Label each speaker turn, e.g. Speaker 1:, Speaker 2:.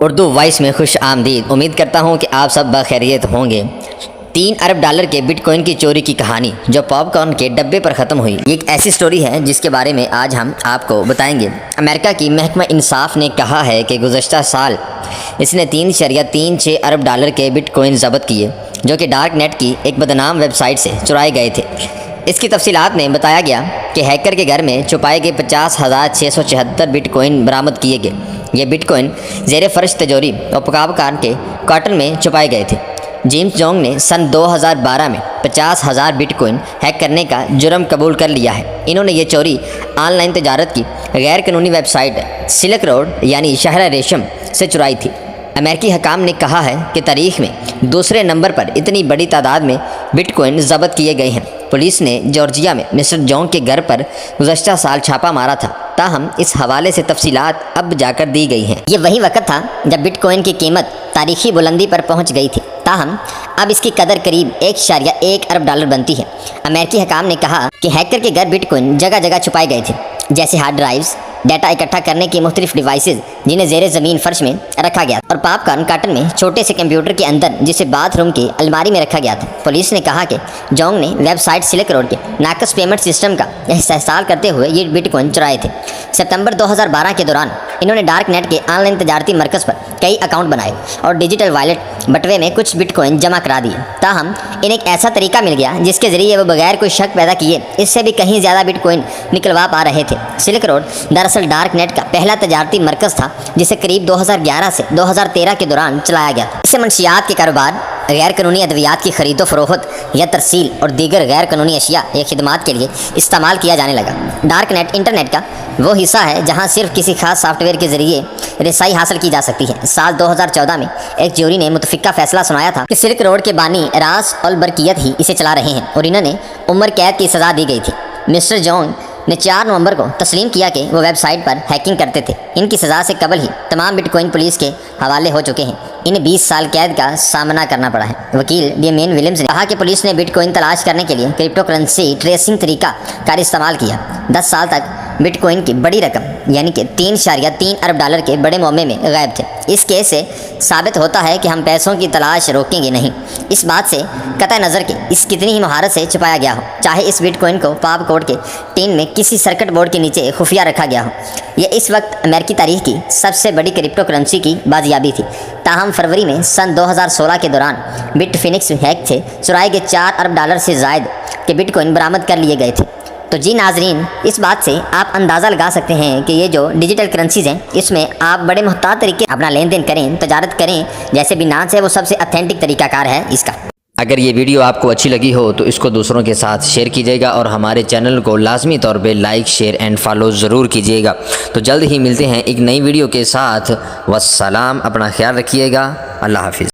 Speaker 1: Urdu voice میں خوش آمدید۔ امید کرتا ہوں کہ آپ سب بخیریت ہوں گے۔ 3 ارب ڈالر کے بٹ کوائن کی چوری کی کہانی جو پاپ کارن کے ڈبے پر ختم ہوئی، یہ ایک ایسی سٹوری ہے جس کے بارے میں آج ہم آپ کو بتائیں گے۔ امریکہ کی محکمہ انصاف نے کہا ہے کہ گزشتہ سال اس نے 3.36 ارب ڈالر کے بٹ کوائن ضبط کیے جو کہ ڈارک نیٹ کی ایک بدنام ویب سائٹ سے چرائے گئے تھے۔ اس کی تفصیلات میں بتایا گیا کہ ہیکر کے گھر میں چھپائے گئے 50,674 بٹ کوائن برآمد کیے گئے۔ یہ بٹ کوائن زیر فرش تجوری اور پاپ کارن کے کارٹن میں چھپائے گئے تھے۔ جیمز جونگ نے سن 2012 میں 50,000 بٹ کوائن ہیک کرنے کا جرم قبول کر لیا ہے۔ انہوں نے یہ چوری آن لائن تجارت کی غیر قانونی ویب سائٹ سلک روڈ یعنی شہر ریشم سے چرائی تھی۔ امریکی حکام نے کہا ہے کہ تاریخ میں دوسرے نمبر پر اتنی بڑی تعداد میں بٹ کوائن ضبط کیے گئے ہیں۔ پولیس نے جارجیا میں مسٹر جونگ کے گھر پر گزشتہ سال چھاپا مارا تھا، تاہم اس حوالے سے تفصیلات اب جا کر دی گئی ہیں۔ یہ وہی وقت تھا جب بٹ کوائن کی قیمت تاریخی بلندی پر پہنچ گئی تھی، تاہم اب اس کی قدر قریب 1.1 ارب ڈالر بنتی ہے۔ امریکی حکام نے کہا کہ ہیکر کے گھر بٹ کوائن جگہ جگہ چھپائے گئے تھے، جیسے ہارڈ ڈرائیوز، ڈیٹا اکٹھا کرنے کی مختلف ڈیوائسز جنہیں زیر زمین فرش میں رکھا گیا، اور پاپ کارن کارٹن میں چھوٹے سے کمپیوٹر کے اندر جسے باتھ روم کی الماری میں رکھا گیا تھا۔ پولیس نے کہا کہ جونگ نے ویب سائٹ سلک روڈ کے ناقص پیمنٹ سسٹم کا استحصال کرتے ہوئے یہ بٹ کوائن چرائے تھے۔ ستمبر 2012 کے دوران انہوں نے ڈارک نیٹ کے آن لائن تجارتی مرکز پر کئی اکاؤنٹ بنائے اور ڈیجیٹل وائلٹ بٹوے میں کچھ بٹ کوائن جمع کرا دیے، تاہم انہیں ایک ایسا طریقہ مل گیا جس کے ذریعے وہ بغیر کوئی شک پیدا کیے اس سے بھی کہیں زیادہ بٹ کوائن نکلوا پا رہے تھے۔ سلک روڈ دراصل ڈارک نیٹ کا پہلا تجارتی مرکز تھا جسے قریب 2011 سے 2013 کے دوران چلایا گیا تھا۔ اس سے منشیات کے کاروبار، غیر قانونی ادویات کی خرید و فروخت یا ترسیل اور دیگر غیر قانونی اشیاء یا خدمات کے لیے استعمال کیا جانے لگا۔ ڈارک نیٹ انٹرنیٹ کا وہ حصہ ہے جہاں صرف کسی خاص سافٹ ویئر کے ذریعے رسائی حاصل کی جا سکتی ہے۔ سال 2014 میں ایک جوری نے متفقہ فیصلہ سنایا تھا کہ سلک روڈ کے بانی راس البرکیت ہی اسے چلا رہے ہیں اور انہوں نے عمر قید کی سزا دی گئی تھی۔ مسٹر جونگ نے 4 نومبر کو تسلیم کیا کہ وہ ویب سائٹ پر ہیکنگ کرتے تھے۔ ان کی سزا سے قبل ہی تمام بٹ کوائن پولیس کے حوالے ہو چکے ہیں۔ انہیں 20 سال قید کا سامنا کرنا پڑا ہے۔ وکیل ڈیمین ولیمز نے کہا کہ پولیس نے بٹ کوائن تلاش کرنے کے لیے کرپٹو کرنسی ٹریسنگ طریقہ کار استعمال کیا۔ 10 سال تک بٹ کوائن کی بڑی رقم یعنی کہ 3.3 ارب ڈالر کے بڑے معاملے میں غائب تھے۔ اس کیس سے ثابت ہوتا ہے کہ ہم پیسوں کی تلاش روکیں گے نہیں، اس بات سے قطع نظر کہ اس کتنی ہی مہارت سے چھپایا گیا ہو، چاہے اس بٹ کوائن کو پاپ کوڈ کے ٹین میں کسی سرکٹ بورڈ کے نیچے خفیہ رکھا گیا ہو۔ یہ اس وقت امریکی تاریخ کی سب سے بڑی کرپٹو کرنسی کی بازیابی تھی۔ تاہم فروری میں سن 2016 کے دوران بٹ فینکس ہیک سے چرائے گئے 4 ارب ڈالر سے زائد کے بٹ کوائن برآمد کر لیے گئے تھے۔ تو جی ناظرین، اس بات سے آپ اندازہ لگا سکتے ہیں کہ یہ جو ڈیجیٹل کرنسیز ہیں اس میں آپ بڑے محتاط طریقے اپنا لین دین کریں، تجارت کریں، جیسے بینانس ہے وہ سب سے اتھینٹک طریقہ کار ہے اس کا۔
Speaker 2: اگر یہ ویڈیو آپ کو اچھی لگی ہو تو اس کو دوسروں کے ساتھ شیئر کیجیے گا اور ہمارے چینل کو لازمی طور پہ لائک، شیئر اینڈ فالو ضرور کیجیے گا۔ تو جلد ہی ملتے ہیں ایک نئی ویڈیو کے ساتھ۔ والسلام، اپنا خیال رکھیے گا۔ اللہ حافظ۔